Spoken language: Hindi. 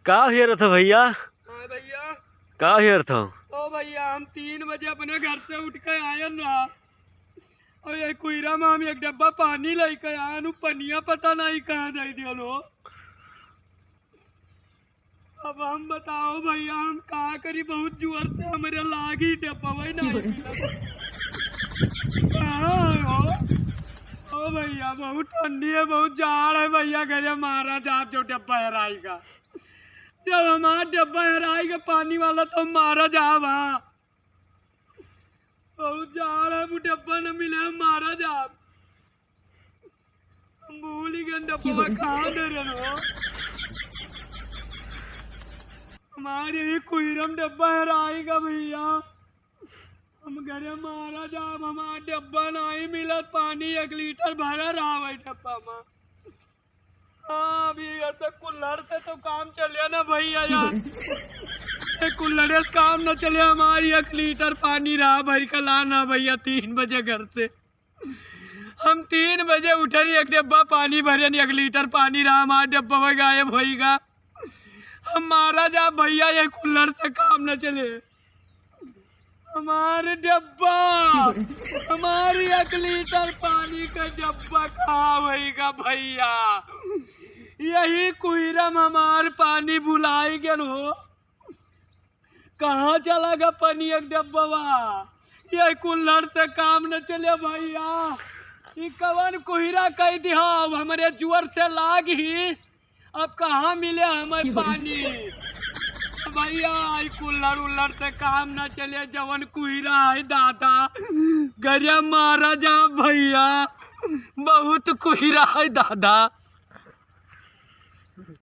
का हेर था भैया? हाँ भैया। का हेर था? ओ भैया हम 3 बजे अपने घर से उठ के आए ना, और ये कुइरा में हम एक डब्बा पानी लेके आए नु, पनिया पता नहीं कहाँ दे दिया लो। अब हम बताओ भैया हम कहाँ करी, बहुत जोर से हमारे लागी डब्बा वही नहीं मिला। कहाँ है हो? ओ भैया बहुत ठंडी है, बहुत जाड़ है भैया, घर मारा जा जो डब्बा हराएगा। जब हमारा डब्बा हराएगा पानी वाला तो हम मारा जा वहाँ। बहुत जाड़ है, वो डब्बा न मिले हम मारा जा। हम भूल ही गए डब्बा कहाँ दे रहे हो। हमारे ये कुइरम डब्बा हराएगा भैया, हम घर मारा जा। हमारा डब्बा नहीं मिला, पानी 1 लीटर भरा रहा भाई डब्बा में। हाँ अभी ऐसे कुल्हड़ से तो काम चले ना भैया यार, कुल्हड़े से काम न चले। हमारी 1 लीटर पानी रहा भर का लाना भैया 3 बजे घर से। हम 3 बजे उठे, 1 डब्बा पानी भरे, 1 लीटर पानी रहा, हमारा डब्बा में गायब होएगा। हम मारा जा भैया, ये कुल्हड़ से काम न चले। हमारे डब्बा, हमारी 1 लीटर पानी का डब्बा कहाँ होएगा भैया। यही कुइरम हमार पानी बुलाएगा हो, कहाँ चला गया पानी 1 डब्बा। ये कुल्हड़ से काम न चले भैया, ये कवन कुहिरा कह दिया हमारे जोर से लाग ही, अब कहाँ मिले हमें पानी भैया। कुल्हड़ उल्हड़ से काम न चले, जवन कुहिरा है दादा गरिया मारा जा भैया, बहुत कुहिरा है दादा।